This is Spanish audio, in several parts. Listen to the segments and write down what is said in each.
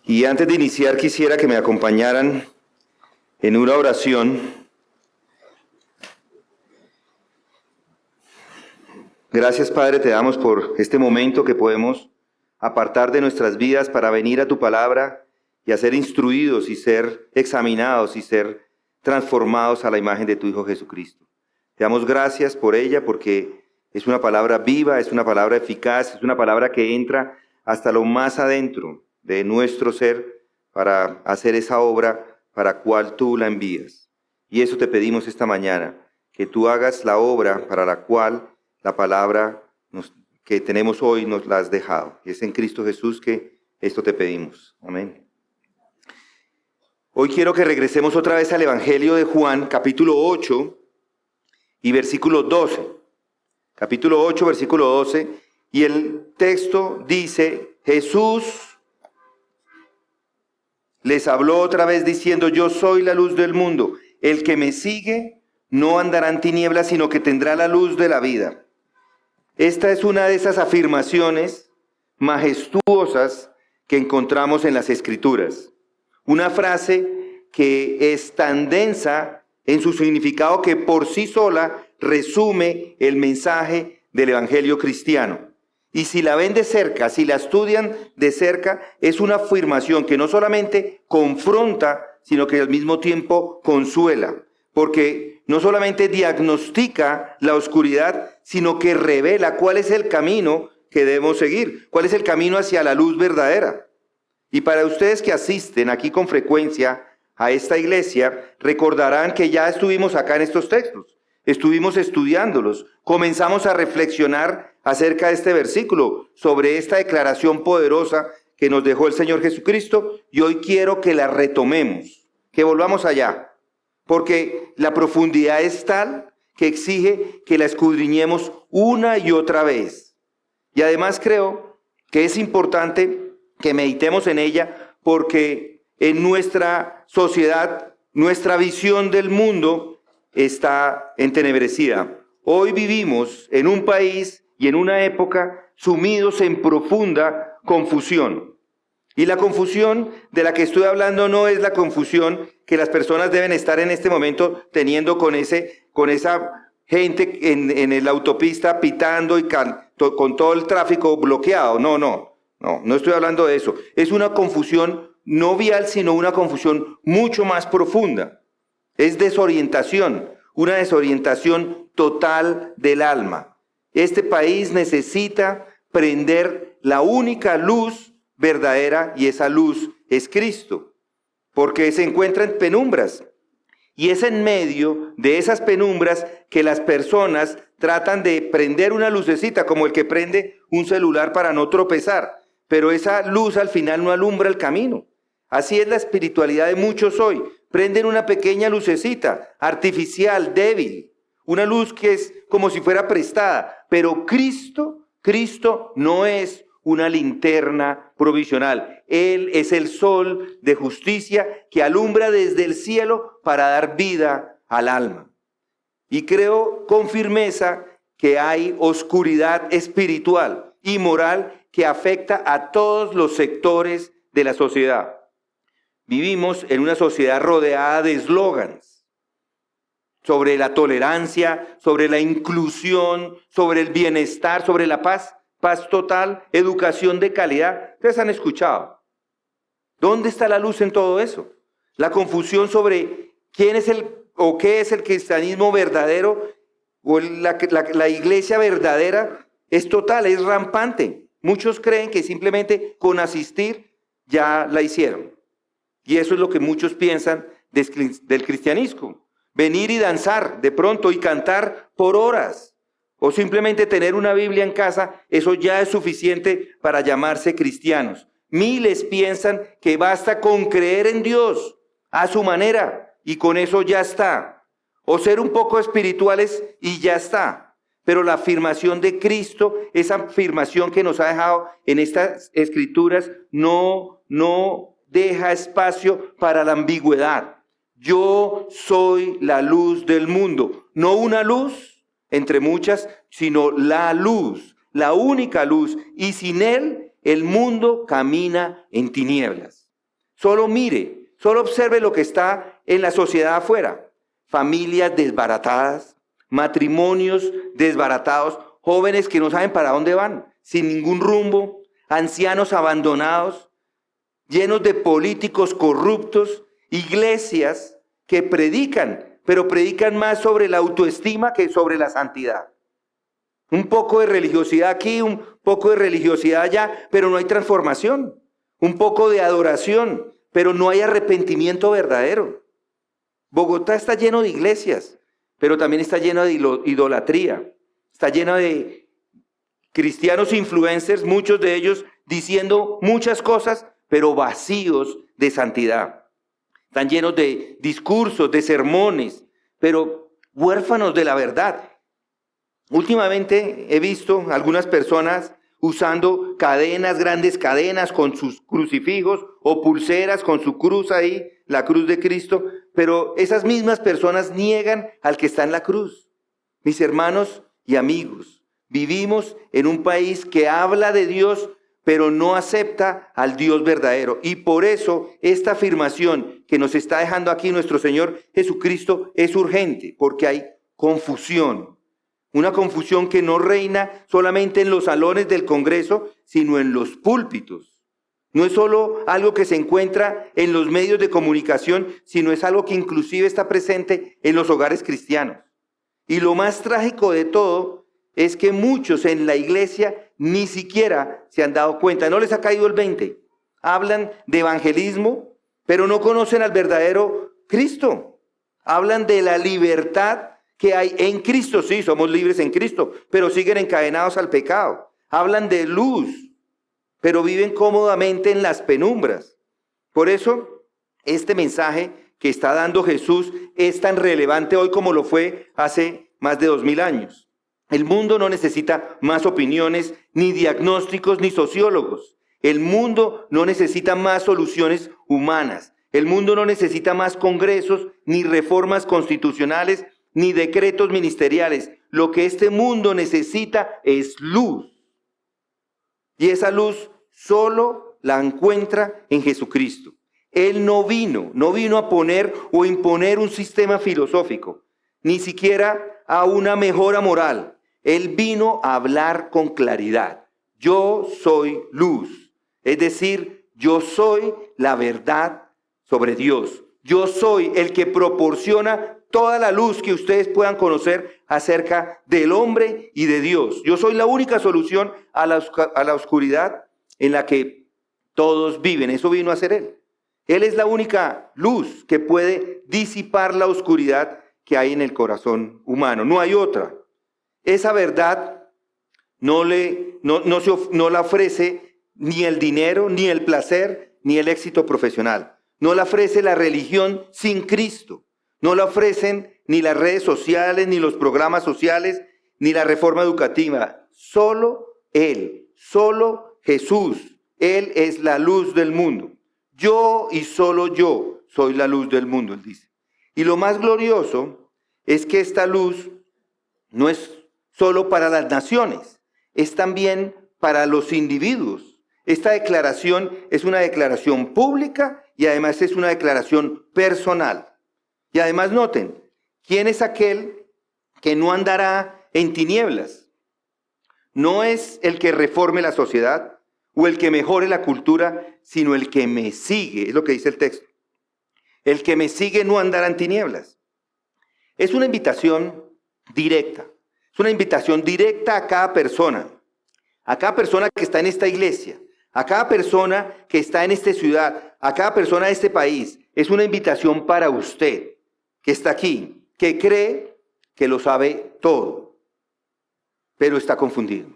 Y antes de iniciar quisiera que me acompañaran en una oración. Gracias, Padre, te damos por este momento que podemos apartar de nuestras vidas para venir a tu palabra y a ser instruidos y ser examinados y ser transformados a la imagen de tu Hijo Jesucristo. Te damos gracias por ella porque es una palabra viva, es una palabra eficaz, es una palabra que entra hasta lo más adentro de nuestro ser para hacer esa obra para cual tú la envías. Y eso te pedimos esta mañana, que tú hagas la obra para la cual la palabra que tenemos hoy nos la has dejado. Y es en Cristo Jesús que esto te pedimos. Amén. Hoy quiero que regresemos otra vez al Evangelio de Juan, capítulo 8 y versículo 12. Capítulo 8, versículo 12. Y el texto dice, Jesús les habló otra vez diciendo, yo soy la luz del mundo. El que me sigue no andará en tinieblas, sino que tendrá la luz de la vida. Esta es una de esas afirmaciones majestuosas que encontramos en las Escrituras. Una frase que es tan densa en su significado que por sí sola resume el mensaje del Evangelio cristiano. Y si la ven de cerca, si la estudian de cerca, es una afirmación que no solamente confronta, sino que al mismo tiempo consuela. Porque no solamente diagnostica la oscuridad, sino que revela cuál es el camino que debemos seguir, cuál es el camino hacia la luz verdadera. Y para ustedes que asisten aquí con frecuencia a esta iglesia, recordarán que ya estuvimos acá en estos textos, estuvimos estudiándolos, comenzamos a reflexionar acerca de este versículo, sobre esta declaración poderosa que nos dejó el Señor Jesucristo, y hoy quiero que la retomemos, que volvamos allá, porque la profundidad es tal que exige que la escudriñemos una y otra vez. Y además creo que es importante que meditemos en ella, porque en nuestra sociedad, nuestra visión del mundo está entenebrecida. Hoy vivimos en un país y en una época sumidos en profunda confusión. Y la confusión de la que estoy hablando no es la confusión que las personas deben estar en este momento teniendo con esa gente en la autopista pitando y con todo el tráfico bloqueado. No estoy hablando de eso. Es una confusión no vial, sino una confusión mucho más profunda. Es desorientación, una desorientación total del alma. Este país necesita prender la única luz verdadera, y esa luz es Cristo, porque se encuentra en penumbras. Y es en medio de esas penumbras que las personas tratan de prender una lucecita, como el que prende un celular para no tropezar. Pero esa luz al final no alumbra el camino. Así es la espiritualidad de muchos hoy. Prenden una pequeña lucecita, artificial, débil. Una luz que es como si fuera prestada. Pero Cristo no es una linterna provisional. Él es el sol de justicia que alumbra desde el cielo para dar vida al alma. Y creo con firmeza que hay oscuridad espiritual y moral que afecta a todos los sectores de la sociedad. Vivimos en una sociedad rodeada de eslogans sobre la tolerancia, sobre la inclusión, sobre el bienestar, sobre la paz total, educación de calidad. Ustedes han escuchado. ¿Dónde está la luz en todo eso? La confusión sobre quién es qué es el cristianismo verdadero o la iglesia verdadera es total, es rampante. Muchos creen que simplemente con asistir ya la hicieron. Y eso es lo que muchos piensan del cristianismo. Venir y danzar de pronto y cantar por horas. O simplemente tener una Biblia en casa, eso ya es suficiente para llamarse cristianos. Miles piensan que basta con creer en Dios a su manera y con eso ya está. O ser un poco espirituales y ya está. Pero la afirmación de Cristo, esa afirmación que nos ha dejado en estas escrituras, no deja espacio para la ambigüedad. Yo soy la luz del mundo, no una luz entre muchas, sino la luz, la única luz, y sin Él el mundo camina en tinieblas. Solo mire, solo observe lo que está en la sociedad afuera. Familias desbaratadas, matrimonios desbaratados, jóvenes que no saben para dónde van, sin ningún rumbo, ancianos abandonados, llenos de políticos corruptos, iglesias que predican, pero predican más sobre la autoestima que sobre la santidad. Un poco de religiosidad aquí, un poco de religiosidad allá, pero no hay transformación. Un poco de adoración, pero no hay arrepentimiento verdadero. Bogotá está lleno de iglesias, pero también está lleno de idolatría. Está lleno de cristianos influencers, muchos de ellos diciendo muchas cosas, pero vacíos de santidad. Están llenos de discursos, de sermones, pero huérfanos de la verdad. Últimamente he visto algunas personas usando cadenas, grandes cadenas con sus crucifijos o pulseras con su cruz ahí, la cruz de Cristo, pero esas mismas personas niegan al que está en la cruz. Mis hermanos y amigos, vivimos en un país que habla de Dios, pero no acepta al Dios verdadero. Y por eso esta afirmación que nos está dejando aquí nuestro Señor Jesucristo es urgente, porque hay confusión. Una confusión que no reina solamente en los salones del Congreso, sino en los púlpitos. No es solo algo que se encuentra en los medios de comunicación, sino es algo que inclusive está presente en los hogares cristianos. Y lo más trágico de todo es que muchos en la iglesia ni siquiera se han dado cuenta, no les ha caído el 20. Hablan de evangelismo, pero no conocen al verdadero Cristo. Hablan de la libertad que hay en Cristo. Sí, somos libres en Cristo, pero siguen encadenados al pecado. Hablan de luz, pero viven cómodamente en las penumbras. Por eso, este mensaje que está dando Jesús es tan relevante hoy como lo fue hace más de 2000 años. El mundo no necesita más opiniones, ni diagnósticos, ni sociólogos. El mundo no necesita más soluciones humanas. El mundo no necesita más congresos, ni reformas constitucionales, ni decretos ministeriales. Lo que este mundo necesita es luz. Y esa luz solo la encuentra en Jesucristo. Él no vino a poner o imponer un sistema filosófico, ni siquiera a una mejora moral. Él vino a hablar con claridad. Yo soy luz. Es decir, yo soy la verdad sobre Dios. Yo soy el que proporciona toda la luz que ustedes puedan conocer acerca del hombre y de Dios. Yo soy la única solución a la oscuridad en la que todos viven. Eso vino a hacer Él. Él es la única luz que puede disipar la oscuridad que hay en el corazón humano. No hay otra. Esa verdad no la ofrece ni el dinero, ni el placer, ni el éxito profesional. No la ofrece la religión sin Cristo. No la ofrecen ni las redes sociales, ni los programas sociales, ni la reforma educativa. Solo Él, solo Jesús. Él es la luz del mundo. Yo y solo yo soy la luz del mundo, Él dice. Y lo más glorioso es que esta luz no es solo para las naciones, es también para los individuos. Esta declaración es una declaración pública y además es una declaración personal. Y además noten, ¿quién es aquel que no andará en tinieblas? No es el que reforme la sociedad o el que mejore la cultura, sino el que me sigue, es lo que dice el texto. El que me sigue no andará en tinieblas. Es una invitación directa. Es una invitación directa a cada persona que está en esta iglesia, a cada persona que está en esta ciudad, a cada persona de este país. Es una invitación para usted que está aquí, que cree que lo sabe todo, pero está confundido.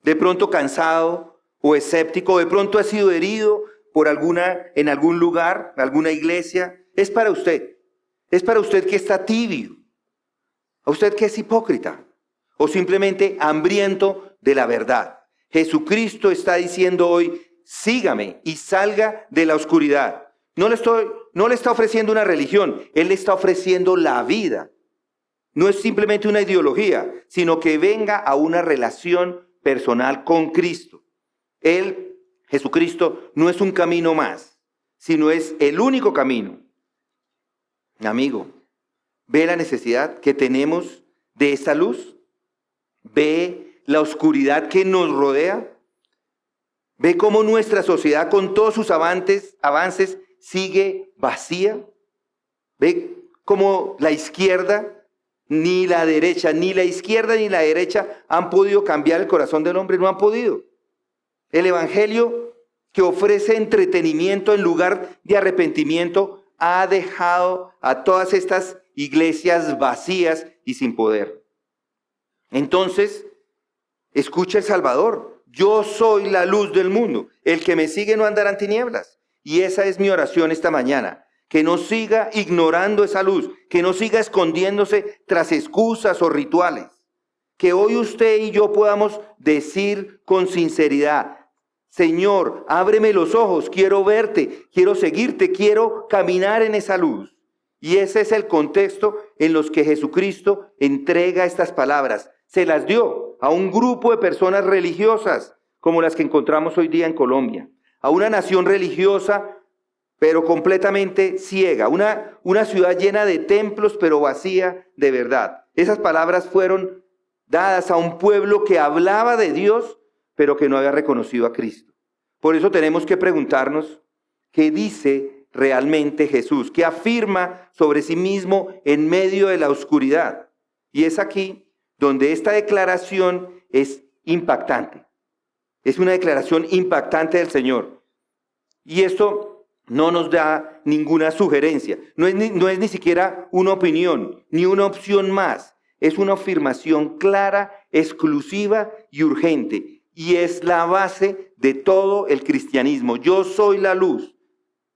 De pronto cansado o escéptico, de pronto ha sido herido en algún lugar, alguna iglesia. Es para usted. Es para usted que está tibio, a usted que es hipócrita o simplemente hambriento de la verdad. Jesucristo está diciendo hoy, sígame y salga de la oscuridad. No le está ofreciendo una religión, Él le está ofreciendo la vida. no es simplemente una ideología, sino que venga a una relación personal con Cristo. Él, Jesucristo, no es un camino más, sino es el único camino. Amigo, ¿ve la necesidad que tenemos de esa luz? ¿Ve la oscuridad que nos rodea? ¿Ve cómo nuestra sociedad con todos sus avances sigue vacía? ¿Ve cómo la izquierda, ni la derecha, ni la izquierda ni la derecha han podido cambiar el corazón del hombre? No han podido. El evangelio que ofrece entretenimiento en lugar de arrepentimiento ha dejado a todas estas iglesias vacías y sin poder. Entonces, escucha el Salvador. Yo soy la luz del mundo. El que me sigue no andará en tinieblas. Y esa es mi oración esta mañana. Que no siga ignorando esa luz. Que no siga escondiéndose tras excusas o rituales. Que hoy usted y yo podamos decir con sinceridad: Señor, ábreme los ojos, quiero verte, quiero seguirte, quiero caminar en esa luz. Y ese es el contexto en los que Jesucristo entrega estas palabras. Se las dio a un grupo de personas religiosas, como las que encontramos hoy día en Colombia. A una nación religiosa, pero completamente ciega. Una ciudad llena de templos, pero vacía de verdad. Esas palabras fueron dadas a un pueblo que hablaba de Dios, pero que no había reconocido a Cristo. Por eso tenemos que preguntarnos, ¿qué dice realmente Jesús? ¿Qué afirma sobre sí mismo en medio de la oscuridad? Y es aquí donde esta declaración es impactante. Es una declaración impactante del Señor. Y esto no nos da ninguna sugerencia. No es ni siquiera una opinión, ni una opción más. Es una afirmación clara, exclusiva y urgente. Y es la base de todo el cristianismo. Yo soy la luz.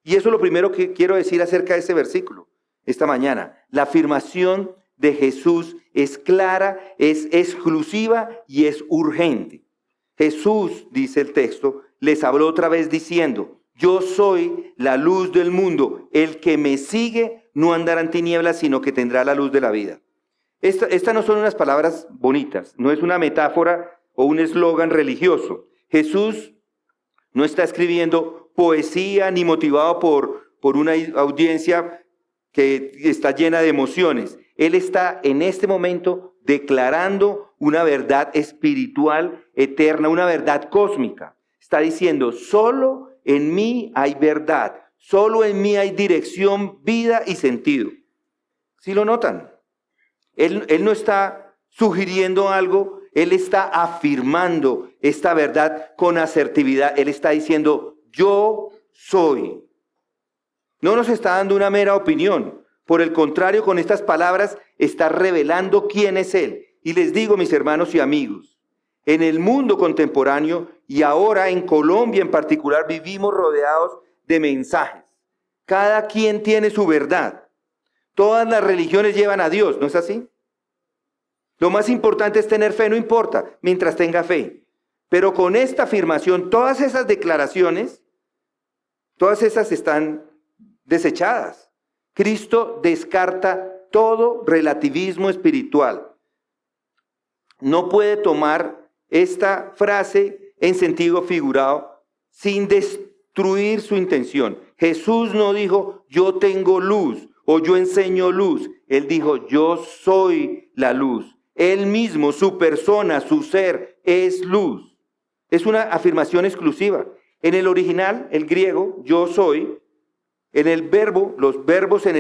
Y eso es lo primero que quiero decir acerca de ese versículo esta mañana. La afirmación de Jesús es clara, es exclusiva y es urgente. Jesús, dice el texto, les habló otra vez diciendo: yo soy la luz del mundo. El que me sigue no andará en tinieblas, sino que tendrá la luz de la vida. Estas no son unas palabras bonitas, no es una metáfora o un eslogan religioso. Jesús no está escribiendo poesía ni motivado por una audiencia que está llena de emociones. Él está en este momento declarando una verdad espiritual eterna, una verdad cósmica. Está diciendo: solo en mí hay verdad, solo en mí hay dirección, vida y sentido. ¿Sí lo notan? Él no está sugiriendo algo, Él está afirmando esta verdad con asertividad. Él está diciendo: yo soy. No nos está dando una mera opinión. Por el contrario, con estas palabras está revelando quién es Él. Y les digo, mis hermanos y amigos, en el mundo contemporáneo y ahora en Colombia en particular, vivimos rodeados de mensajes. Cada quien tiene su verdad. Todas las religiones llevan a Dios, ¿no es así? Lo más importante es tener fe, no importa, mientras tenga fe. Pero con esta afirmación, todas esas declaraciones, todas esas están desechadas. Cristo descarta todo relativismo espiritual. No puede tomar esta frase en sentido figurado sin destruir su intención. Jesús no dijo: yo tengo luz o yo enseño luz. Él dijo: yo soy la luz. Él mismo, su persona, su ser es luz. Es una afirmación exclusiva. En el original, el griego, yo soy, en el verbo, los verbos en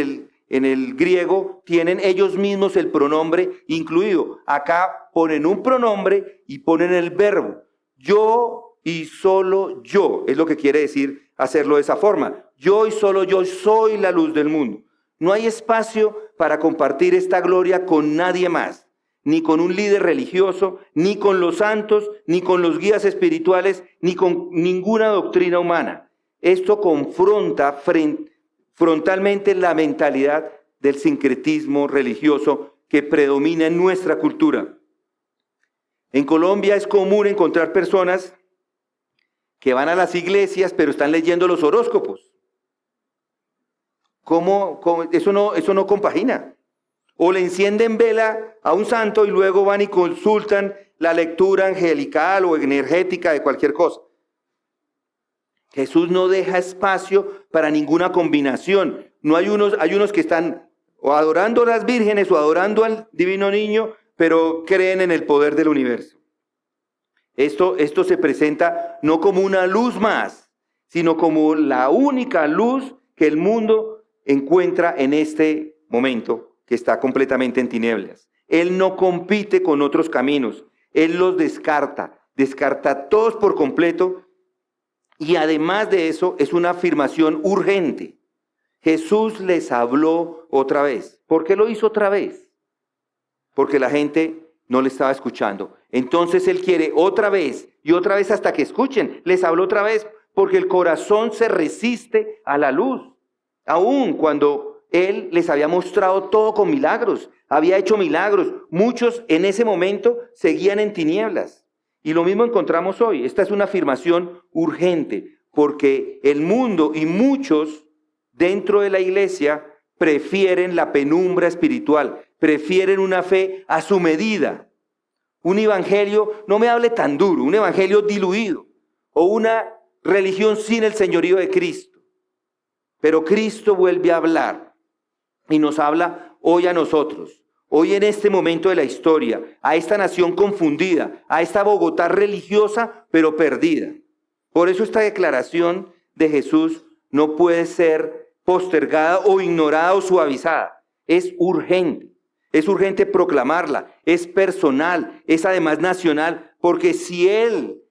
el griego tienen ellos mismos el pronombre incluido. Acá ponen un pronombre y ponen el verbo. Yo y solo yo, es lo que quiere decir hacerlo de esa forma. Yo y solo yo soy la luz del mundo. No hay espacio para compartir esta gloria con nadie más, ni con un líder religioso, ni con los santos, ni con los guías espirituales, ni con ninguna doctrina humana. Esto confronta frontalmente la mentalidad del sincretismo religioso que predomina en nuestra cultura. En Colombia es común encontrar personas que van a las iglesias pero están leyendo los horóscopos. ¿Cómo? Eso no compagina. O le encienden vela a un santo y luego van y consultan la lectura angelical o energética de cualquier cosa. Jesús no deja espacio para ninguna combinación. No hay unos que están o adorando a las vírgenes o adorando al divino niño, pero creen en el poder del universo. Esto se presenta no como una luz más, sino como la única luz que el mundo encuentra en este momento, que está completamente en tinieblas. Él no compite con otros caminos, Él los descarta todos por completo, y además de eso es una afirmación urgente. Jesús les habló otra vez. ¿Por qué lo hizo otra vez? Porque la gente no le estaba escuchando. Entonces Él quiere otra vez y otra vez hasta que escuchen. Les habló otra vez porque el corazón se resiste a la luz. Aún cuando Él les había mostrado todo con milagros, había hecho milagros, muchos en ese momento seguían en tinieblas. Y lo mismo encontramos hoy. Esta es una afirmación urgente porque el mundo y muchos dentro de la iglesia prefieren la penumbra espiritual, prefieren una fe a su medida. Un evangelio, no me hable tan duro, un evangelio diluido o una religión sin el señorío de Cristo. Pero Cristo vuelve a hablar y nos habla hoy a nosotros, hoy en este momento de la historia, a esta nación confundida, a esta Bogotá religiosa pero perdida. Por eso esta declaración de Jesús no puede ser postergada o ignorada o suavizada. Es urgente proclamarla, es personal, es además nacional, porque si Él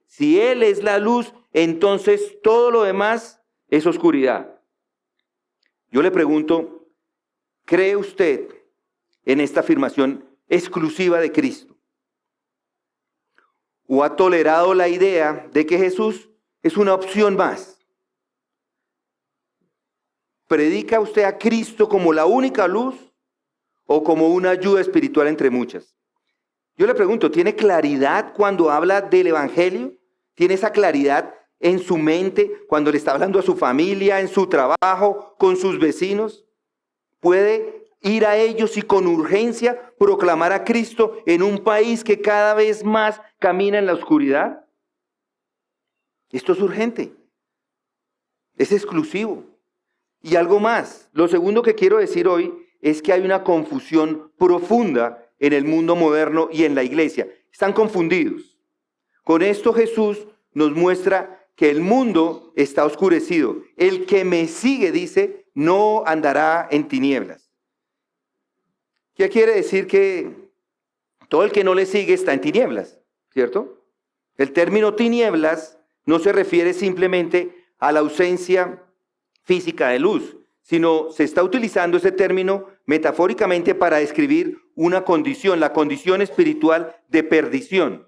es la luz, entonces todo lo demás es oscuridad. Yo le pregunto, ¿cree usted en esta afirmación exclusiva de Cristo? ¿O ha tolerado la idea de que Jesús es una opción más? ¿Predica usted a Cristo como la única luz o como una ayuda espiritual entre muchas? Yo le pregunto, ¿tiene claridad cuando habla del evangelio? ¿Tiene esa claridad en su mente cuando le está hablando a su familia, en su trabajo, con sus vecinos? ¿Puede ir a ellos y con urgencia proclamar a Cristo en un país que cada vez más camina en la oscuridad? Esto es urgente, es exclusivo. Y algo más, lo segundo que quiero decir hoy es que hay una confusión profunda en el mundo moderno y en la iglesia. Están confundidos. Con esto Jesús nos muestra que el mundo está oscurecido. El que me sigue, dice, no andará en tinieblas. ¿Qué quiere decir? Que todo el que no le sigue está en tinieblas, ¿cierto? El término tinieblas no se refiere simplemente a la ausencia física de luz, sino se está utilizando ese término metafóricamente para describir una condición, la condición espiritual de perdición,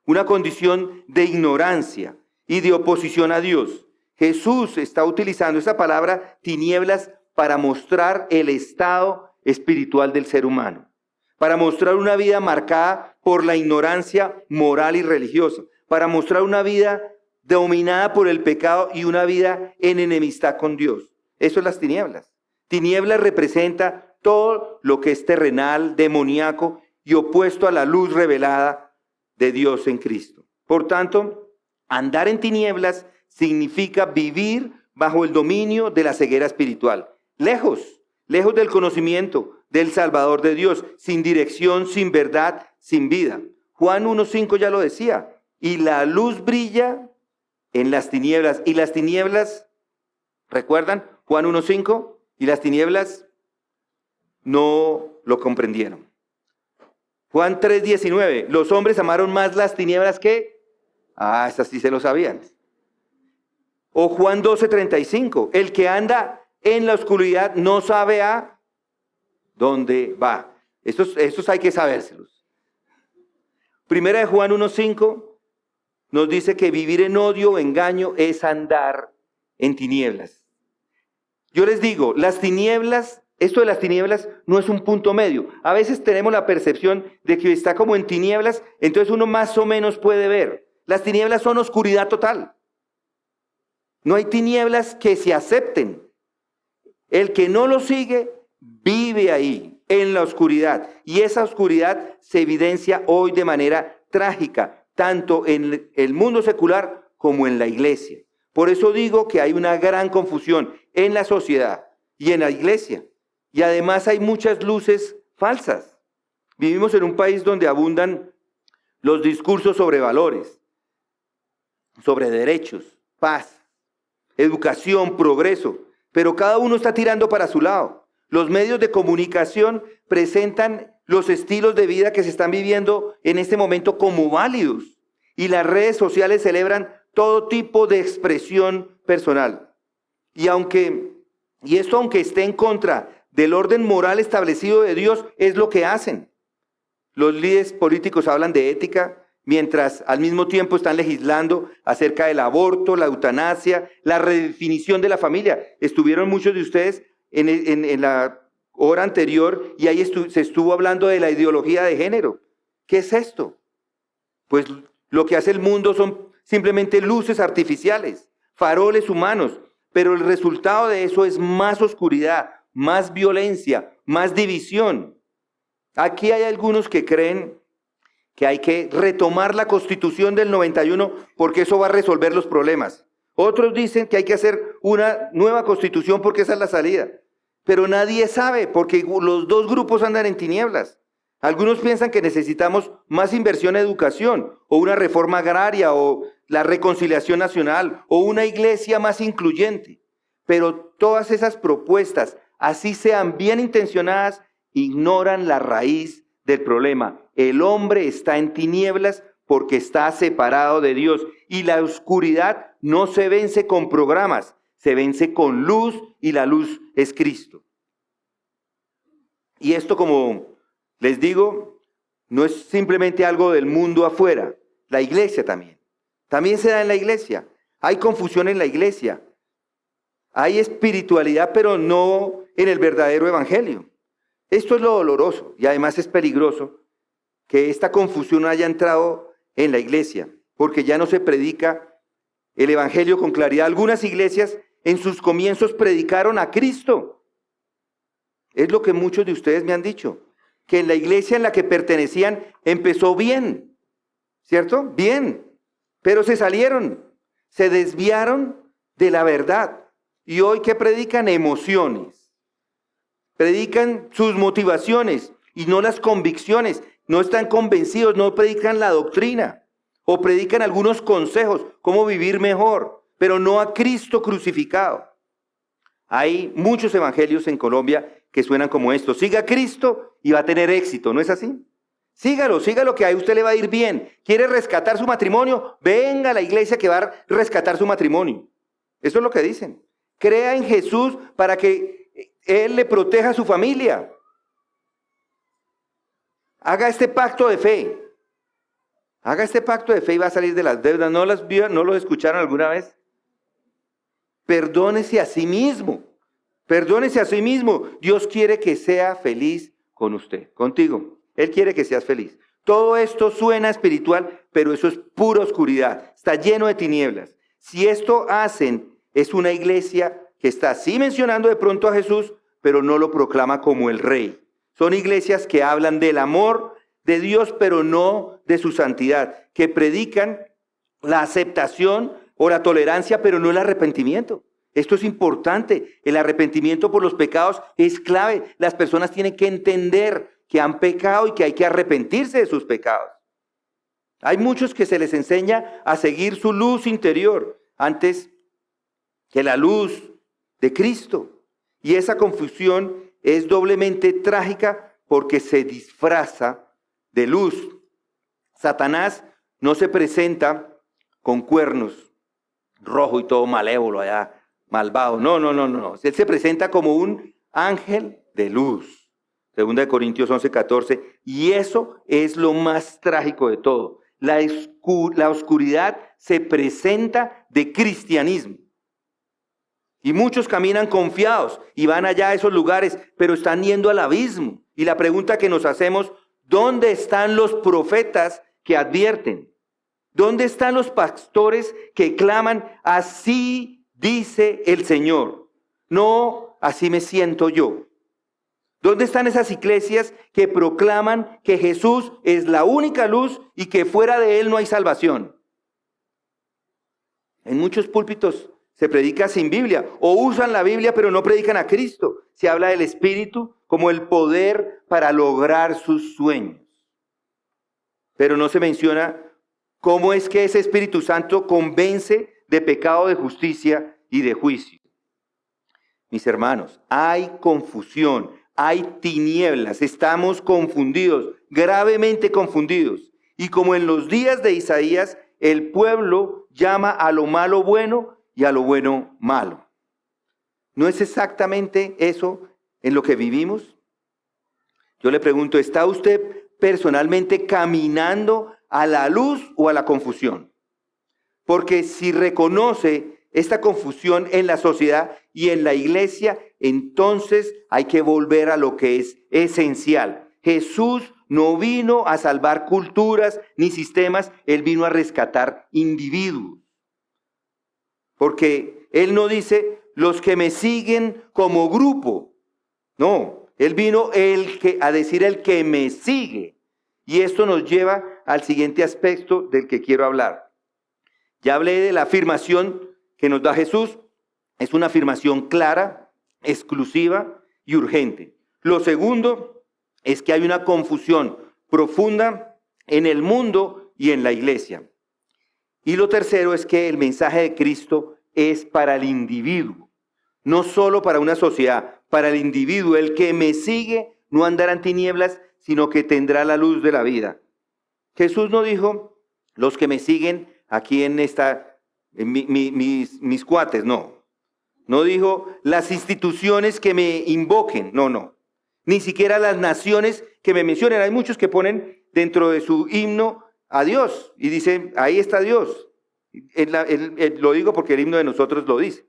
una condición de ignorancia y de oposición a Dios. Jesús está utilizando esa palabra tinieblas para mostrar el estado espiritual del ser humano, para mostrar una vida marcada por la ignorancia moral y religiosa, para mostrar una vida dominada por el pecado y una vida en enemistad con Dios. Eso es las tinieblas. Tinieblas representa todo lo que es terrenal, demoníaco y opuesto a la luz revelada de Dios en Cristo. Por tanto, andar en tinieblas significa vivir bajo el dominio de la ceguera espiritual. Lejos del conocimiento del Salvador de Dios, sin dirección, sin verdad, sin vida. Juan 1:5 ya lo decía. Y la luz brilla en las tinieblas. Y las tinieblas, ¿recuerdan? Juan 1:5. Y las tinieblas no lo comprendieron. Juan 3:19. Los hombres amaron más las tinieblas que... esas sí se lo sabían. O Juan 12:35. El que anda en la oscuridad no sabe a dónde va. Estos hay que sabérselos. Primera de Juan 1:5. Nos dice que vivir en odio o engaño es andar en tinieblas. Yo les digo, las tinieblas, esto de las tinieblas no es un punto medio. A veces tenemos la percepción de que está como en tinieblas, entonces uno más o menos puede ver. Las tinieblas son oscuridad total. No hay tinieblas que se acepten. El que no lo sigue, vive ahí. en la oscuridad. Y esa oscuridad se evidencia hoy de manera trágica, tanto en el mundo secular como en la iglesia. Por eso digo que hay una gran confusión en la sociedad y en la iglesia. Y además hay muchas luces falsas. Vivimos en un país donde abundan los discursos sobre valores, sobre derechos, paz, educación, progreso, pero cada uno está tirando para su lado. Los medios de comunicación presentan los estilos de vida que se están viviendo en este momento como válidos, y las redes sociales celebran todo tipo de expresión personal. Y esto, aunque esté en contra del orden moral establecido de Dios, es lo que hacen. Los líderes políticos hablan de ética, mientras al mismo tiempo están legislando acerca del aborto, la eutanasia, la redefinición de la familia. Estuvieron muchos de ustedes en la hora anterior y ahí se estuvo hablando de la ideología de género. ¿Qué es esto? Pues lo que hace el mundo son simplemente luces artificiales, faroles humanos, pero el resultado de eso es más oscuridad, más violencia, más división. Aquí hay algunos que creen que hay que retomar la Constitución del 91 porque eso va a resolver los problemas. Otros dicen que hay que hacer una nueva Constitución porque esa es la salida. Pero nadie sabe porque los dos grupos andan en tinieblas. Algunos piensan que necesitamos más inversión en educación, o una reforma agraria, o la reconciliación nacional, o una iglesia más incluyente. Pero todas esas propuestas, así sean bien intencionadas, ignoran la raíz del problema. El hombre está en tinieblas porque está separado de Dios, y la oscuridad no se vence con programas, se vence con luz, y la luz es Cristo. Y esto, como les digo, no es simplemente algo del mundo afuera, la iglesia también se da en la iglesia. Hay confusión en la iglesia, hay espiritualidad, pero no en el verdadero evangelio. Esto es lo doloroso, y además es peligroso que esta confusión haya entrado en la iglesia, porque ya no se predica el evangelio con claridad. Algunas iglesias en sus comienzos predicaron a Cristo. Es lo que muchos de ustedes me han dicho, que en la iglesia en la que pertenecían empezó bien, ¿cierto? Bien, pero se salieron, se desviaron de la verdad. Y hoy, ¿qué predican? Emociones. Predican sus motivaciones y no las convicciones. No están convencidos, no predican la doctrina. O predican algunos consejos, cómo vivir mejor, pero no a Cristo crucificado. Hay muchos evangelios en Colombia que suenan como esto: siga a Cristo y va a tener éxito, ¿no es así? Sígalo que a usted le va a ir bien. ¿Quiere rescatar su matrimonio? Venga a la iglesia que va a rescatar su matrimonio. Eso es lo que dicen. Crea en Jesús para que Él le proteja a su familia. Haga este pacto de fe. Haga este pacto de fe y va a salir de las deudas. ¿No los escucharon alguna vez? Perdónese a sí mismo. Perdónese a sí mismo. Dios quiere que sea feliz con usted, contigo. Él quiere que seas feliz. Todo esto suena espiritual, pero eso es pura oscuridad. Está lleno de tinieblas. Si esto hacen, es una iglesia que está así mencionando de pronto a Jesús, pero no lo proclama como el Rey. Son iglesias que hablan del amor de Dios, pero no de su santidad. Que predican la aceptación o la tolerancia, pero no el arrepentimiento. Esto es importante. El arrepentimiento por los pecados es clave. Las personas tienen que entender que han pecado y que hay que arrepentirse de sus pecados. Hay muchos que se les enseña a seguir su luz interior antes que la luz de Cristo. Y esa confusión es doblemente trágica porque se disfraza de luz. Satanás no se presenta con cuernos, rojo y todo malévolo allá, malvado. No. Él se presenta como un ángel de luz. 2 Corintios 11:14. Y eso es lo más trágico de todo. La oscuridad se presenta de cristianismo. Y muchos caminan confiados y van allá a esos lugares, pero están yendo al abismo. Y la pregunta que nos hacemos: ¿dónde están los profetas que advierten? ¿Dónde están los pastores que claman, así dice el Señor? No, así me siento yo. ¿Dónde están esas iglesias que proclaman que Jesús es la única luz y que fuera de Él no hay salvación? En muchos púlpitos se predica sin Biblia o usan la Biblia pero no predican a Cristo. Se habla del Espíritu como el poder para lograr sus sueños. Pero no se menciona cómo es que ese Espíritu Santo convence de pecado, de justicia y de juicio. Mis hermanos, hay confusión, hay tinieblas, estamos confundidos, gravemente confundidos. Y como en los días de Isaías, el pueblo llama a lo malo bueno y a lo bueno malo. ¿No es exactamente eso en lo que vivimos? Yo le pregunto, ¿está usted personalmente caminando a la luz o a la confusión? Porque si reconoce esta confusión en la sociedad y en la iglesia, entonces hay que volver a lo que es esencial. Jesús no vino a salvar culturas ni sistemas, Él vino a rescatar individuos. Porque Él no dice los que me siguen como grupo. No, Él vino a decir el que me sigue. Y esto nos lleva al siguiente aspecto del que quiero hablar. Ya hablé de la afirmación que nos da Jesús. Es una afirmación clara, exclusiva y urgente. Lo segundo es que hay una confusión profunda en el mundo y en la iglesia. Y lo tercero es que el mensaje de Cristo es para el individuo, no solo para una sociedad, para el individuo. El que me sigue no andará en tinieblas, sino que tendrá la luz de la vida. Jesús no dijo, los que me siguen aquí en mis cuates, no. No dijo, las instituciones que me invoquen, no. Ni siquiera las naciones que me mencionen. Hay muchos que ponen dentro de su himno a Dios y dicen, ahí está Dios. Lo digo porque el himno de nosotros lo dice.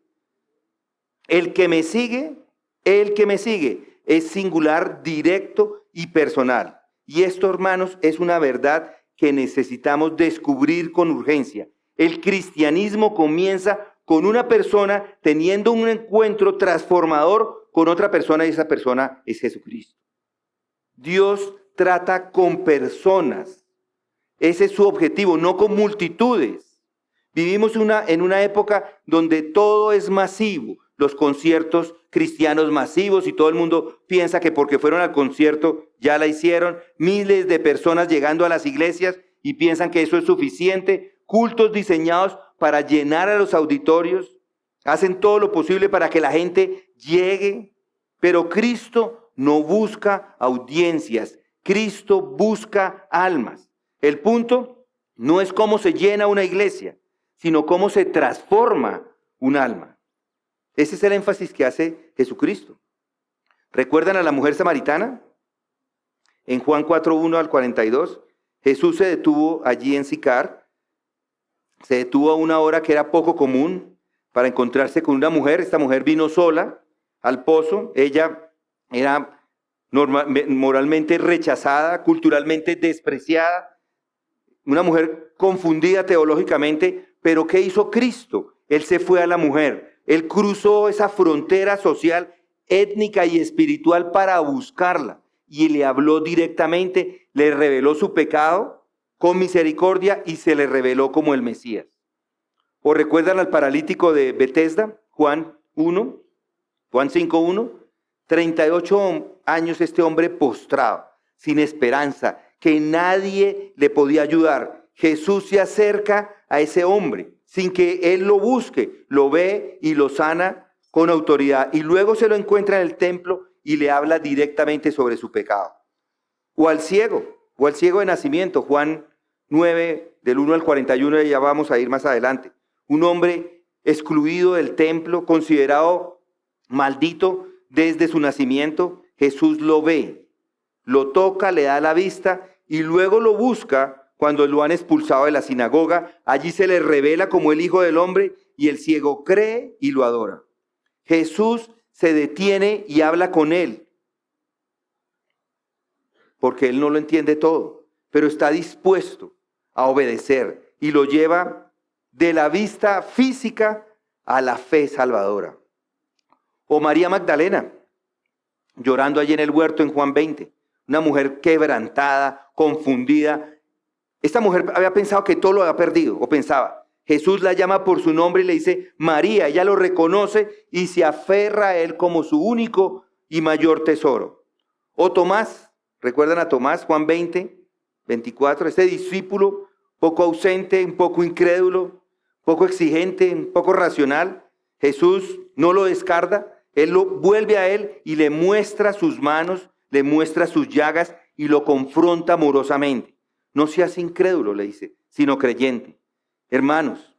El que me sigue es singular, directo y personal. Y esto, hermanos, es una verdad que necesitamos descubrir con urgencia. El cristianismo comienza con una persona teniendo un encuentro transformador con otra persona y esa persona es Jesucristo. Dios trata con personas. Ese es su objetivo, no con multitudes. Vivimos en una época donde todo es masivo. Los conciertos cristianos masivos y todo el mundo piensa que porque fueron al concierto ya la hicieron. Miles de personas llegando a las iglesias y piensan que eso es suficiente. Cultos diseñados para llenar a los auditorios. Hacen todo lo posible para que la gente llegue. Pero Cristo no busca audiencias. Cristo busca almas. El punto no es cómo se llena una iglesia, sino cómo se transforma un alma. Ese es el énfasis que hace Jesucristo. ¿Recuerdan a la mujer samaritana? En Juan 4:1 al 42, Jesús se detuvo allí en Sicar. Se detuvo a una hora que era poco común para encontrarse con una mujer. Esta mujer vino sola al pozo. Ella era moralmente rechazada, culturalmente despreciada. Una mujer confundida teológicamente. Pero ¿qué hizo Cristo? Él se fue a la mujer. Él cruzó esa frontera social, étnica y espiritual para buscarla. Y le habló directamente, le reveló su pecado con misericordia y se le reveló como el Mesías. ¿O recuerdan al paralítico de Betesda? Juan 5:1. 38 años este hombre postrado, sin esperanza, que nadie le podía ayudar. Jesús se acerca a ese hombre sin que él lo busque, lo ve y lo sana con autoridad. Y luego se lo encuentra en el templo y le habla directamente sobre su pecado. O al ciego de nacimiento, Juan 9, del 1 al 41, ya vamos a ir más adelante. Un hombre excluido del templo, considerado maldito desde su nacimiento. Jesús lo ve, lo toca, le da la vista y luego lo busca. Cuando lo han expulsado de la sinagoga, allí se le revela como el Hijo del Hombre y el ciego cree y lo adora. Jesús se detiene y habla con él, porque él no lo entiende todo, pero está dispuesto a obedecer y lo lleva de la vista física a la fe salvadora. O María Magdalena. llorando allí en el huerto en Juan 20. Una mujer quebrantada, confundida. Esta mujer había pensado que todo lo había perdido, o pensaba. Jesús la llama por su nombre y le dice María. Ella lo reconoce y se aferra a él como su único y mayor tesoro. O Tomás, ¿recuerdan a Tomás? Juan 20, 24. Este discípulo poco ausente, un poco incrédulo, poco exigente, un poco racional. Jesús no lo descarta. Él lo vuelve a él y le muestra sus manos, le muestra sus llagas y lo confronta amorosamente. No seas incrédulo, le dice, sino creyente. Hermanos,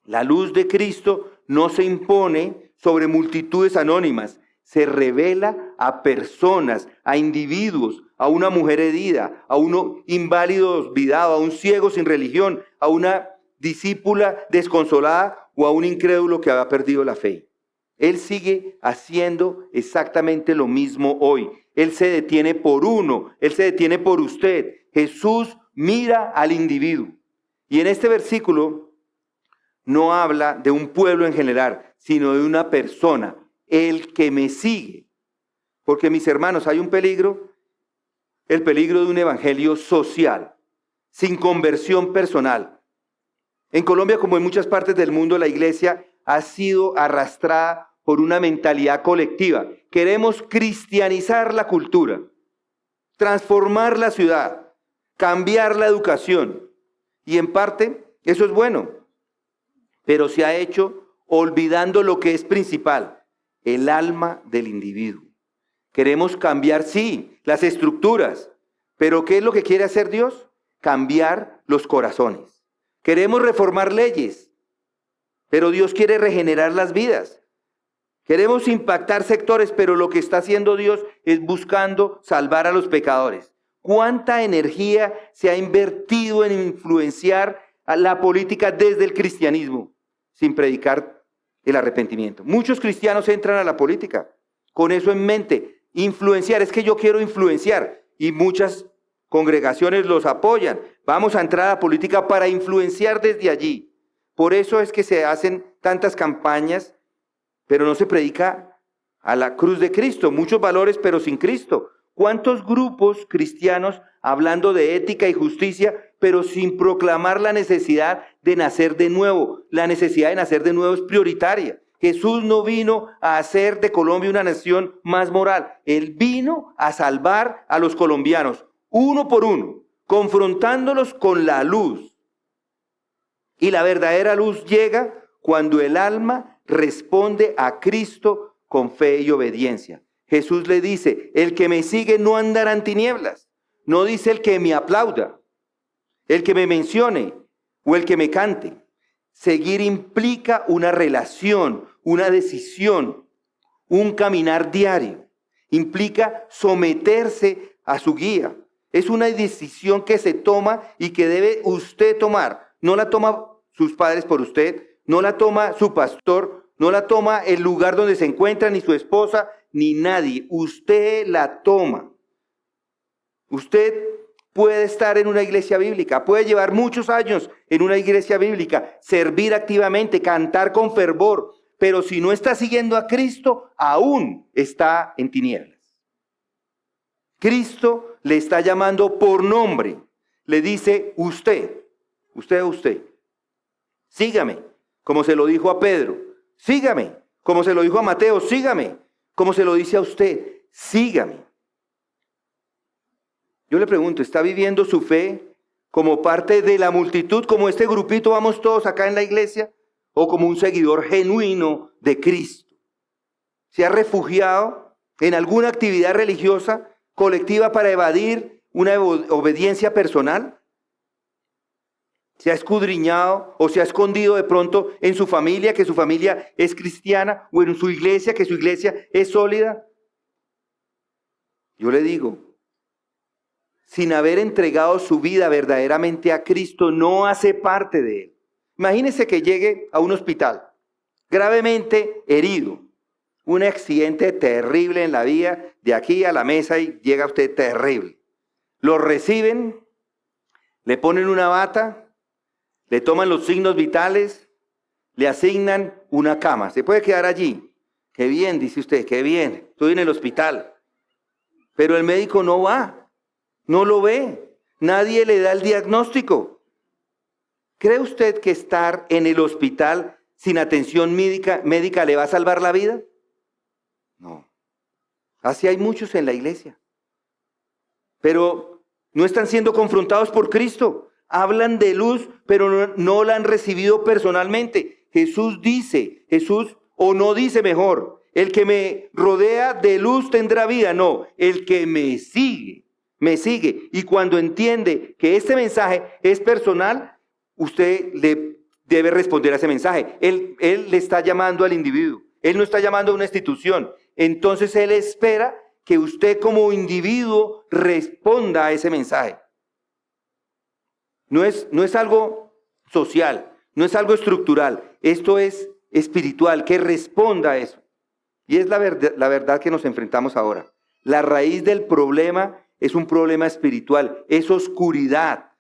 la luz de Cristo no se impone sobre multitudes anónimas, se revela a personas, a individuos, a una mujer herida, a un inválido olvidado, a un ciego sin religión, a una discípula desconsolada o a un incrédulo que había perdido la fe. Él sigue haciendo exactamente lo mismo hoy. Él se detiene por uno, Él se detiene por usted. Jesús mira al individuo. Y en este versículo no habla de un pueblo en general, sino de una persona, el que me sigue. Porque mis hermanos, hay un peligro, el peligro de un evangelio social, sin conversión personal. En Colombia, como en muchas partes del mundo, la iglesia ha sido arrastrada por una mentalidad colectiva. Queremos cristianizar la cultura, transformar la ciudad, cambiar la educación. Y en parte, eso es bueno, pero se ha hecho olvidando lo que es principal, el alma del individuo. Queremos cambiar, sí, las estructuras, pero ¿qué es lo que quiere hacer Dios? Cambiar los corazones. Queremos reformar leyes, pero Dios quiere regenerar las vidas. Queremos impactar sectores, pero lo que está haciendo Dios es buscando salvar a los pecadores. ¿Cuánta energía se ha invertido en influenciar a la política desde el cristianismo sin predicar el arrepentimiento? Muchos cristianos entran a la política con eso en mente. Influenciar, es que yo quiero influenciar y muchas congregaciones los apoyan. Vamos a entrar a la política para influenciar desde allí. Por eso es que se hacen tantas campañas, pero no se predica a la cruz de Cristo. Muchos valores, pero sin Cristo. ¿Cuántos grupos cristianos hablando de ética y justicia, pero sin proclamar la necesidad de nacer de nuevo? La necesidad de nacer de nuevo es prioritaria. Jesús no vino a hacer de Colombia una nación más moral. Él vino a salvar a los colombianos, uno por uno, confrontándolos con la luz. Y la verdadera luz llega cuando el alma responde a Cristo con fe y obediencia. Jesús le dice, el que me sigue no andará en tinieblas. No dice el que me aplauda, el que me mencione o el que me cante. Seguir implica una relación, una decisión, un caminar diario. Implica someterse a su guía. Es una decisión que se toma y que debe usted tomar. No la toma sus padres por usted, no la toma su pastor, no la toma el lugar donde se encuentra, ni su esposa, ni nadie. Usted la toma. Usted puede estar en una iglesia bíblica, puede llevar muchos años en una iglesia bíblica, servir activamente, cantar con fervor, pero si no está siguiendo a Cristo, aún está en tinieblas. Cristo le está llamando por nombre, le dice usted, sígame, como se lo dijo a Pedro, sígame, como se lo dijo a Mateo, sígame, como se lo dice a usted, sígame. Yo le pregunto, ¿está viviendo su fe como parte de la multitud, como este grupito vamos todos acá en la iglesia, o como un seguidor genuino de Cristo? ¿Se ha refugiado en alguna actividad religiosa colectiva para evadir una obediencia personal? ¿Se ha escudriñado o se ha escondido de pronto en su familia, que su familia es cristiana, o en su iglesia, que su iglesia es sólida? Yo le digo, sin haber entregado su vida verdaderamente a Cristo, no hace parte de Él. Imagínese que llegue a un hospital, gravemente herido, un accidente terrible en la vía, de aquí a la mesa y llega usted terrible. Lo reciben, le ponen una bata, le toman los signos vitales, le asignan una cama. ¿Se puede quedar allí? Qué bien, dice usted, qué bien, estoy en el hospital. pero el médico no va, no lo ve, nadie le da el diagnóstico. ¿Cree usted que estar en el hospital sin atención médica le va a salvar la vida? No. Así hay muchos en la iglesia. Pero no están siendo confrontados por Cristo. Hablan de luz, pero no la han recibido personalmente. Jesús o no dice mejor, el que me rodea de luz tendrá vida. No, el que me sigue. Y cuando entiende que este mensaje es personal, usted le debe responder a ese mensaje. Él le está llamando al individuo. Él no está llamando a una institución. Entonces Él espera que usted como individuo responda a ese mensaje. No es algo social, no es algo estructural. Esto es espiritual, que responda a eso. Y es la verdad que nos enfrentamos ahora. La raíz del problema es un problema espiritual, es oscuridad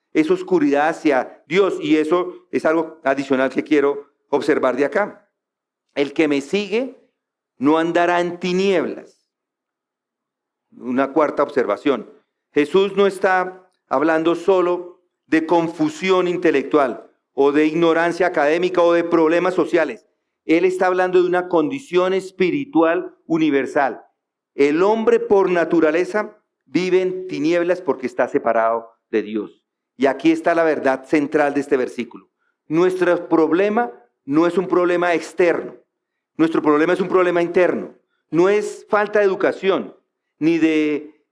hacia Dios. Y eso es algo adicional que quiero observar de acá. El que me sigue no andará en tinieblas. Una cuarta observación. Jesús no está hablando solo de confusión intelectual o de ignorancia académica o de problemas sociales. Él está hablando de una condición espiritual universal. El hombre por naturaleza vive en tinieblas porque está separado de Dios. Y aquí está la verdad central de este versículo. Nuestro problema no es un problema externo. Nuestro problema es un problema interno. No es falta de educación, ni de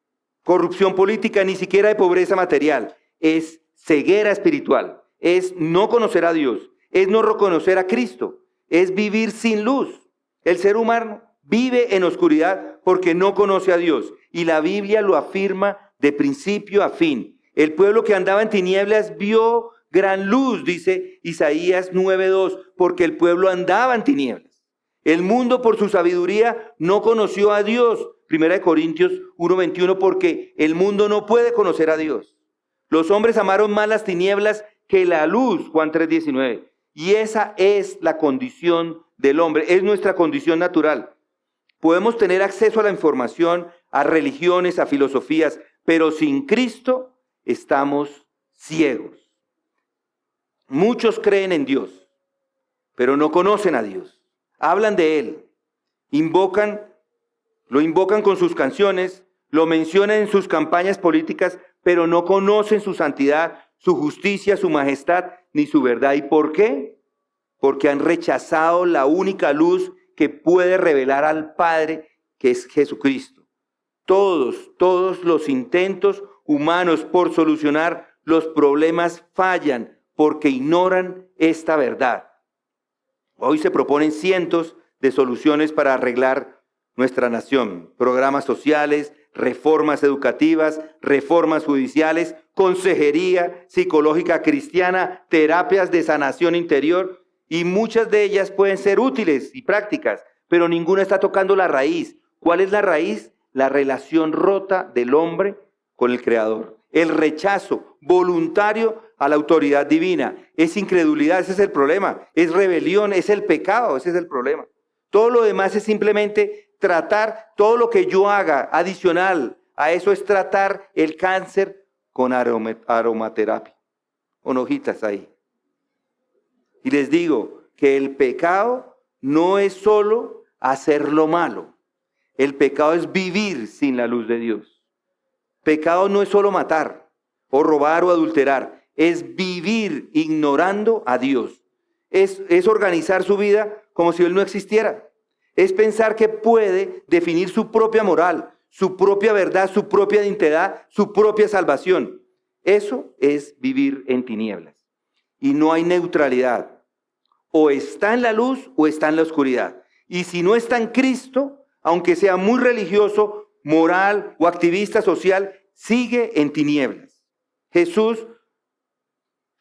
corrupción política, ni siquiera de pobreza material. Es ceguera espiritual. Es no conocer a Dios. Es no reconocer a Cristo. Es vivir sin luz. El ser humano vive en oscuridad porque no conoce a Dios. Y la Biblia lo afirma de principio a fin. El pueblo que andaba en tinieblas vio gran luz, dice Isaías 9:2, porque el pueblo andaba en tinieblas. El mundo por su sabiduría no conoció a Dios. 1 Corintios 1:21, porque el mundo no puede conocer a Dios. Los hombres amaron más las tinieblas que la luz, Juan 3:19. Y esa es la condición del hombre, es nuestra condición natural. Podemos tener acceso a la información, a religiones, a filosofías, pero sin Cristo estamos ciegos. Muchos creen en Dios, pero no conocen a Dios. Hablan de Él, lo invocan con sus canciones, lo mencionan en sus campañas políticas, pero no conocen su santidad, su justicia, su majestad, ni su verdad. ¿Y por qué? Porque han rechazado la única luz que puede revelar al Padre, que es Jesucristo. Todos los intentos humanos por solucionar los problemas fallan porque ignoran esta verdad. Hoy se proponen cientos de soluciones para arreglar nuestra nación. Programas sociales, reformas educativas, reformas judiciales, consejería psicológica cristiana, terapias de sanación interior, y muchas de ellas pueden ser útiles y prácticas, pero ninguna está tocando la raíz. ¿Cuál es la raíz? La relación rota del hombre con el Creador. El rechazo voluntario a la autoridad divina. Es incredulidad, ese es el problema. Es rebelión, es el pecado, ese es el problema. Todo lo demás es simplemente tratar, todo lo que yo haga adicional a eso es tratar el cáncer con aromaterapia, con hojitas ahí. Y les digo que el pecado no es solo hacer lo malo. El pecado es vivir sin la luz de Dios. Pecado no es solo matar o robar o adulterar. Es vivir ignorando a Dios. Es organizar su vida como si Él no existiera. Es pensar que puede definir su propia moral, su propia verdad, su propia identidad, su propia salvación. Eso es vivir en tinieblas. Y no hay neutralidad. O está en la luz o está en la oscuridad. Y si no está en Cristo, aunque sea muy religioso, moral o activista social, sigue en tinieblas. Jesús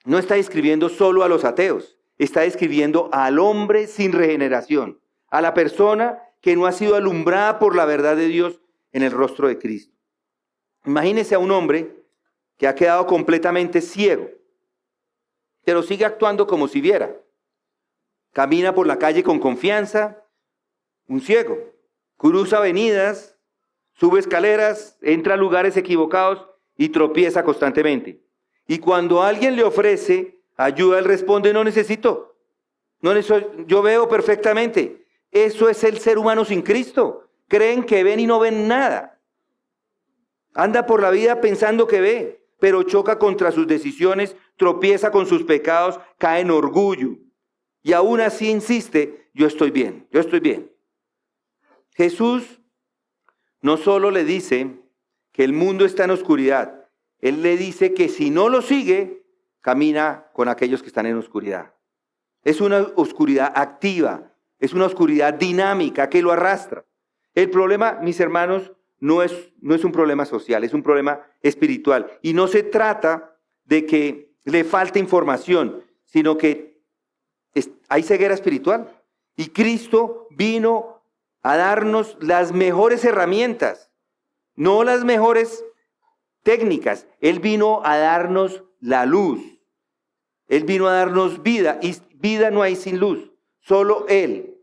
no está describiendo solo a los ateos, está describiendo al hombre sin regeneración, a la persona que no ha sido alumbrada por la verdad de Dios en el rostro de Cristo. Imagínese a un hombre que ha quedado completamente ciego, pero sigue actuando como si viera. Camina por la calle con confianza, un ciego. Cruza avenidas Sube escaleras, entra a lugares equivocados y tropieza constantemente. Y cuando alguien le ofrece ayuda, él responde, no necesito. Yo veo perfectamente. Eso es el ser humano sin Cristo. Creen que ven y no ven nada. Anda por la vida pensando que ve, pero choca contra sus decisiones, tropieza con sus pecados, cae en orgullo. Y aún así insiste, yo estoy bien, yo estoy bien. Jesús no solo le dice que el mundo está en oscuridad, Él le dice que si no lo sigue, camina con aquellos que están en oscuridad. Es una oscuridad activa, es una oscuridad dinámica que lo arrastra. El problema, mis hermanos, no es un problema social, es un problema espiritual. Y no se trata de que le falte información, sino que hay ceguera espiritual. Y Cristo vino a darnos las mejores herramientas, no las mejores técnicas. Él vino a darnos la luz. Él vino a darnos vida, y vida no hay sin luz. Solo Él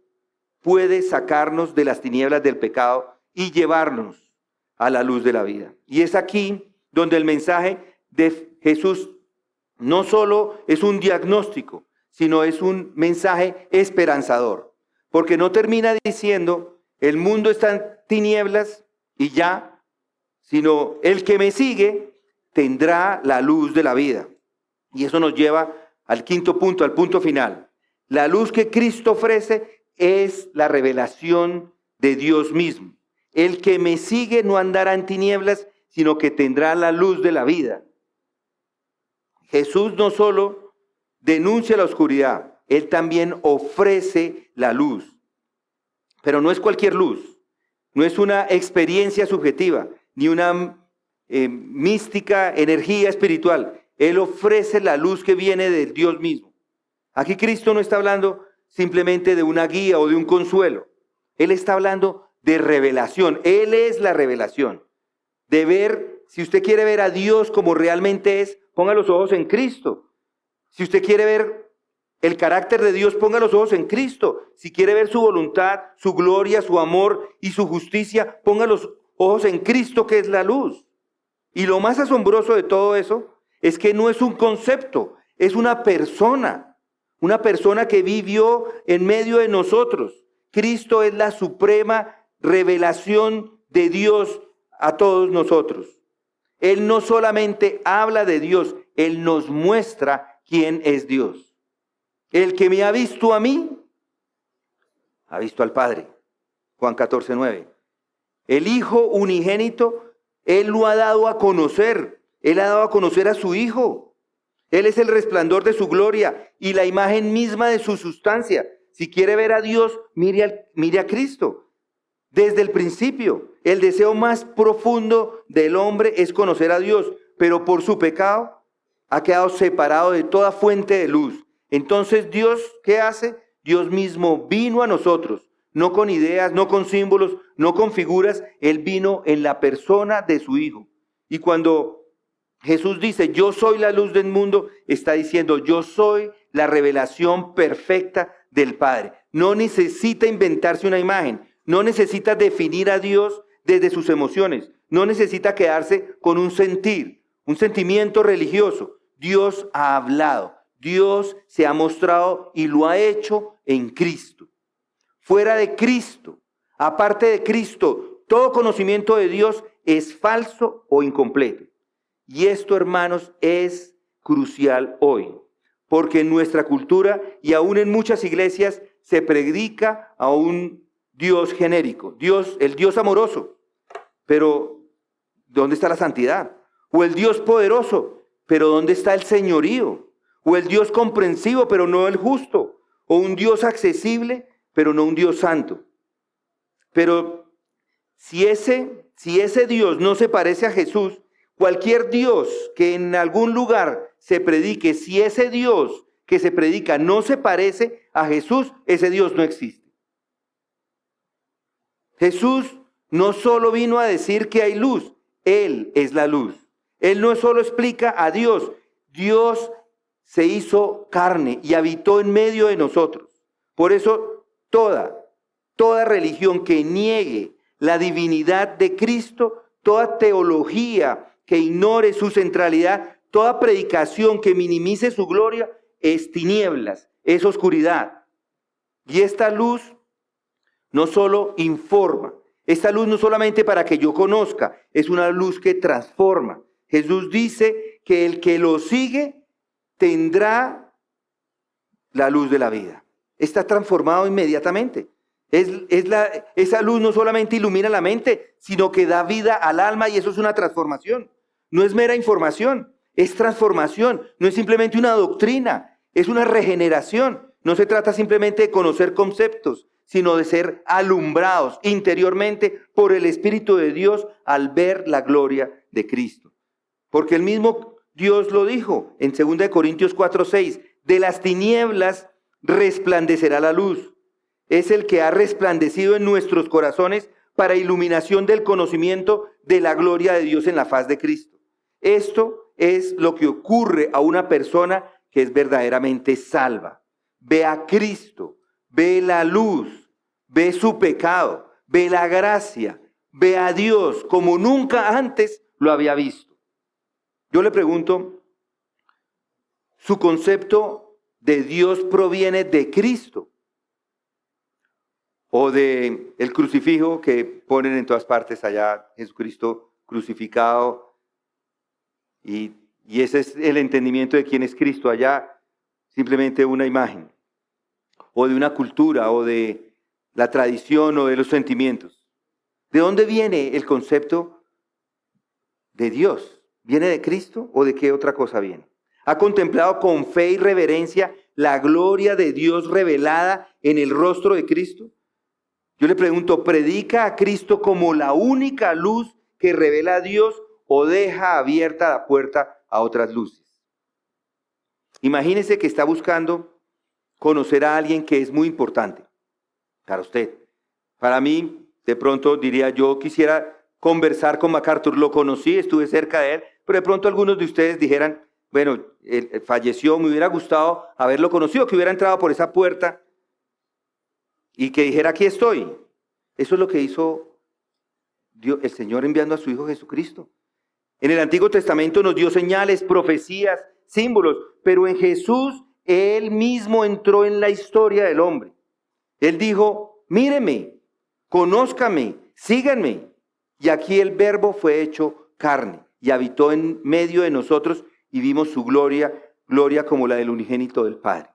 puede sacarnos de las tinieblas del pecado y llevarnos a la luz de la vida. Y es aquí donde el mensaje de Jesús no solo es un diagnóstico, sino es un mensaje esperanzador. Porque no termina diciendo, el mundo está en tinieblas y ya, sino el que me sigue tendrá la luz de la vida. Y eso nos lleva al quinto punto, al punto final. La luz que Cristo ofrece es la revelación de Dios mismo. El que me sigue no andará en tinieblas, sino que tendrá la luz de la vida. Jesús no solo denuncia la oscuridad, Él también ofrece la luz. Pero no es cualquier luz, no es una experiencia subjetiva, ni una mística energía espiritual. Él ofrece la luz que viene de Dios mismo. Aquí Cristo no está hablando simplemente de una guía o de un consuelo. Él está hablando de revelación. Él es la revelación. De ver, si usted quiere ver a Dios como realmente es, ponga los ojos en Cristo. Si usted quiere ver el carácter de Dios, ponga los ojos en Cristo. Si quiere ver su voluntad, su gloria, su amor y su justicia, ponga los ojos en Cristo, que es la luz. Y lo más asombroso de todo eso es que no es un concepto, es una persona que vivió en medio de nosotros. Cristo es la suprema revelación de Dios a todos nosotros. Él no solamente habla de Dios, Él nos muestra quién es Dios. El que me ha visto a mí, ha visto al Padre. Juan 14:9. El Hijo unigénito, Él lo ha dado a conocer. Él ha dado a conocer a su Hijo. Él es el resplandor de su gloria y la imagen misma de su sustancia. Si quiere ver a Dios, mire a Cristo. Desde el principio, el deseo más profundo del hombre es conocer a Dios, pero por su pecado ha quedado separado de toda fuente de luz. Entonces Dios, ¿qué hace? Dios mismo vino a nosotros, no con ideas, no con símbolos, no con figuras. Él vino en la persona de su Hijo. Y cuando Jesús dice, yo soy la luz del mundo, está diciendo, yo soy la revelación perfecta del Padre. No necesita inventarse una imagen, no necesita definir a Dios desde sus emociones, no necesita quedarse con un sentir, un sentimiento religioso. Dios ha hablado. Dios se ha mostrado y lo ha hecho en Cristo. Fuera de Cristo, aparte de Cristo, todo conocimiento de Dios es falso o incompleto. Y esto, hermanos, es crucial hoy, porque en nuestra cultura y aún en muchas iglesias se predica a un Dios genérico, el Dios amoroso, pero ¿dónde está la santidad? O el Dios poderoso, pero ¿dónde está el señorío? O el Dios comprensivo, pero no el justo. O un Dios accesible, pero no un Dios santo. Pero si ese Dios no se parece a Jesús, cualquier Dios que en algún lugar se predique, si ese Dios que se predica no se parece a Jesús, ese Dios no existe. Jesús no solo vino a decir que hay luz, Él es la luz. Él no solo explica a Dios, Dios se hizo carne y habitó en medio de nosotros. Por eso toda religión que niegue la divinidad de Cristo, toda teología que ignore su centralidad, toda predicación que minimice su gloria, es tinieblas, es oscuridad. Y esta luz no solo informa, esta luz no solamente para que yo conozca, es una luz que transforma. Jesús dice que el que lo sigue tendrá la luz de la vida. Está transformado inmediatamente. Esa luz no solamente ilumina la mente, sino que da vida al alma, y eso es una transformación. No es mera información, es transformación. No es simplemente una doctrina, es una regeneración. No se trata simplemente de conocer conceptos, sino de ser alumbrados interiormente por el Espíritu de Dios al ver la gloria de Cristo. Porque el mismo Dios lo dijo en 2 Corintios 4:6, de las tinieblas resplandecerá la luz. Es el que ha resplandecido en nuestros corazones para iluminación del conocimiento de la gloria de Dios en la faz de Cristo. Esto es lo que ocurre a una persona que es verdaderamente salva. Ve a Cristo, ve la luz, ve su pecado, ve la gracia, ve a Dios como nunca antes lo había visto. Yo le pregunto, ¿su concepto de Dios proviene de Cristo o de el crucifijo que ponen en todas partes allá, Jesucristo crucificado? Y ese es el entendimiento de quién es Cristo allá, simplemente una imagen, o de una cultura, o de la tradición, o de los sentimientos. ¿De dónde viene el concepto de Dios? ¿Viene de Cristo o de qué otra cosa viene? ¿Ha contemplado con fe y reverencia la gloria de Dios revelada en el rostro de Cristo? Yo le pregunto, ¿predica a Cristo como la única luz que revela a Dios o deja abierta la puerta a otras luces? Imagínese que está buscando conocer a alguien que es muy importante para usted. Para mí, de pronto diría, yo quisiera conversar con MacArthur, lo conocí, estuve cerca de él, pero de pronto algunos de ustedes dijeran, bueno, él falleció, me hubiera gustado haberlo conocido, que hubiera entrado por esa puerta y que dijera, aquí estoy. Eso es lo que hizo Dios, el Señor, enviando a su Hijo Jesucristo. En el Antiguo Testamento nos dio señales, profecías, símbolos, pero en Jesús Él mismo entró en la historia del hombre. Él dijo, míreme, conózcame, síganme. Y aquí el Verbo fue hecho carne y habitó en medio de nosotros y vimos su gloria, gloria como la del unigénito del Padre.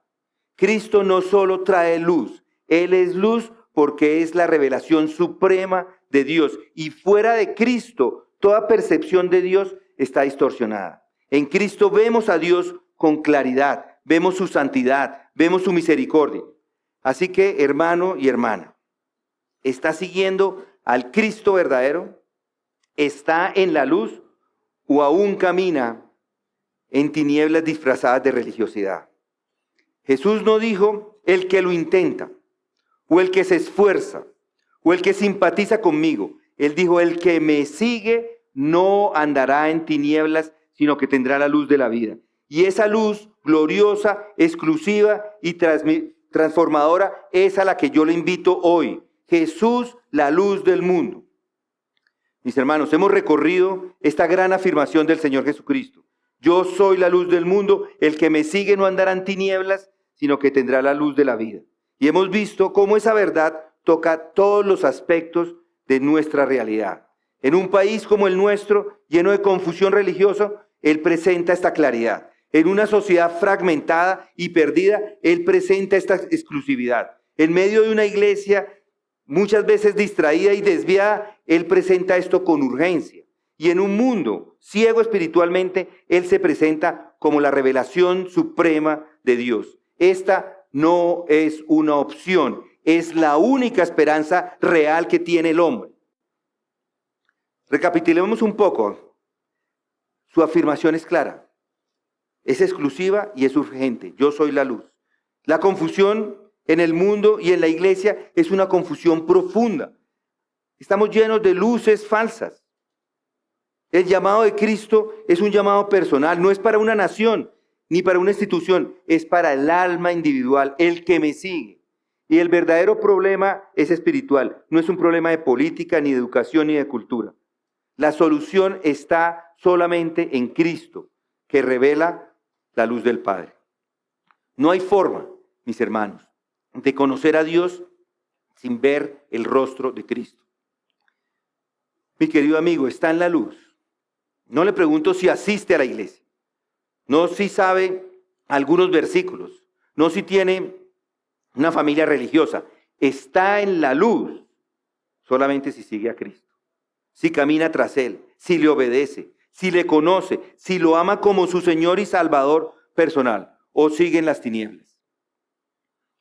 Cristo no solo trae luz, Él es luz porque es la revelación suprema de Dios. Y fuera de Cristo, toda percepción de Dios está distorsionada. En Cristo vemos a Dios con claridad, vemos su santidad, vemos su misericordia. Así que, hermano y hermana, ¿está siguiendo al Cristo verdadero? ¿Está en la luz o aún camina en tinieblas disfrazadas de religiosidad? Jesús no dijo el que lo intenta, o el que se esfuerza, o el que simpatiza conmigo. Él dijo, el que me sigue no andará en tinieblas, sino que tendrá la luz de la vida. Y esa luz gloriosa, exclusiva y transformadora es a la que yo le invito hoy. Jesús, la luz del mundo. Mis hermanos, hemos recorrido esta gran afirmación del Señor Jesucristo. Yo soy la luz del mundo, el que me sigue no andará en tinieblas, sino que tendrá la luz de la vida. Y hemos visto cómo esa verdad toca todos los aspectos de nuestra realidad. En un país como el nuestro, lleno de confusión religiosa, Él presenta esta claridad. En una sociedad fragmentada y perdida, Él presenta esta exclusividad. En medio de una iglesia muchas veces distraída y desviada, Él presenta esto con urgencia. Y en un mundo ciego espiritualmente, Él se presenta como la revelación suprema de Dios. Esta no es una opción, es la única esperanza real que tiene el hombre. Recapitulemos un poco. Su afirmación es clara, es exclusiva y es urgente. Yo soy la luz. La confusión en el mundo y en la iglesia es una confusión profunda. Estamos llenos de luces falsas. El llamado de Cristo es un llamado personal, no es para una nación ni para una institución, es para el alma individual, el que me sigue. Y el verdadero problema es espiritual. No es un problema de política, ni de educación, ni de cultura. La solución está solamente en Cristo, que revela la luz del Padre. No hay forma, mis hermanos, de conocer a Dios sin ver el rostro de Cristo. Mi querido amigo, está en la luz. No le pregunto si asiste a la iglesia, no si sabe algunos versículos, no si tiene una familia religiosa. Está en la luz solamente si sigue a Cristo, si camina tras Él, si le obedece, si le conoce, si lo ama como su Señor y Salvador personal, o sigue en las tinieblas.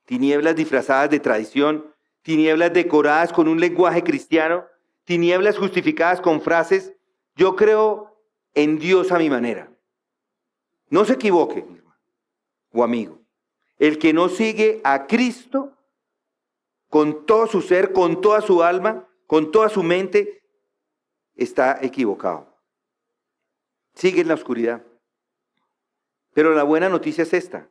Tinieblas disfrazadas de tradición, tinieblas decoradas con un lenguaje cristiano, tinieblas justificadas con frases: yo creo en Dios a mi manera. No se equivoque, mi hermano o amigo. El que no sigue a Cristo con todo su ser, con toda su alma, con toda su mente, está equivocado. Sigue en la oscuridad. Pero la buena noticia es esta: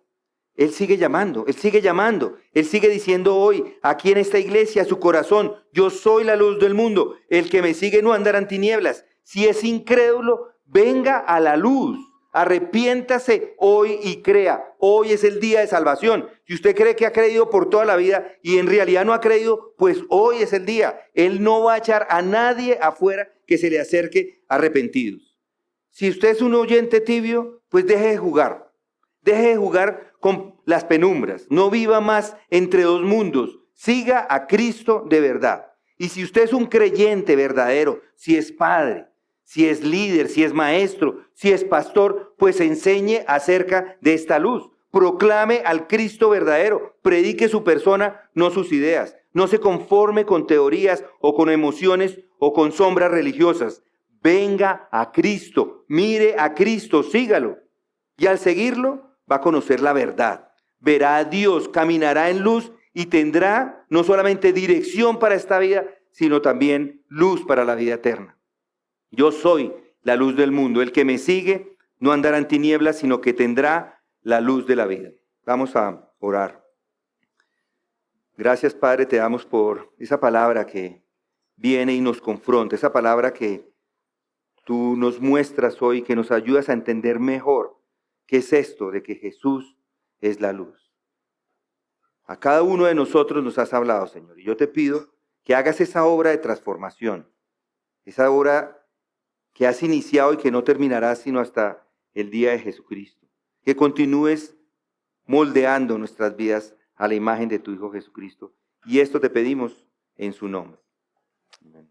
Él sigue llamando, Él sigue llamando, Él sigue diciendo hoy, aquí en esta iglesia, a su corazón: yo soy la luz del mundo, el que me sigue no andará en tinieblas. Si es incrédulo, venga a la luz, arrepiéntase hoy y crea. Hoy es el día de salvación. Si usted cree que ha creído por toda la vida y en realidad no ha creído, pues hoy es el día. Él no va a echar a nadie afuera que se le acerque arrepentidos. Si usted es un oyente tibio, pues deje de jugar. Deje de jugar con las penumbras. No viva más entre dos mundos. Siga a Cristo de verdad. Y si usted es un creyente verdadero, si es padre, si es líder, si es maestro, si es pastor, pues enseñe acerca de esta luz. Proclame al Cristo verdadero. Predique su persona, no sus ideas. No se conforme con teorías o con emociones o con sombras religiosas. Venga a Cristo, mire a Cristo, sígalo. Y al seguirlo, va a conocer la verdad. Verá a Dios, caminará en luz y tendrá no solamente dirección para esta vida, sino también luz para la vida eterna. Yo soy la luz del mundo. El que me sigue no andará en tinieblas, sino que tendrá la luz de la vida. Vamos a orar. Gracias, Padre, te damos por esa palabra que viene y nos confronta, esa palabra que tú nos muestras hoy, que nos ayudas a entender mejor qué es esto de que Jesús es la luz. A cada uno de nosotros nos has hablado, Señor, y yo te pido que hagas esa obra de transformación, esa obra que has iniciado y que no terminará sino hasta el día de Jesucristo. Que continúes moldeando nuestras vidas a la imagen de tu Hijo Jesucristo. Y esto te pedimos en su nombre. Amén.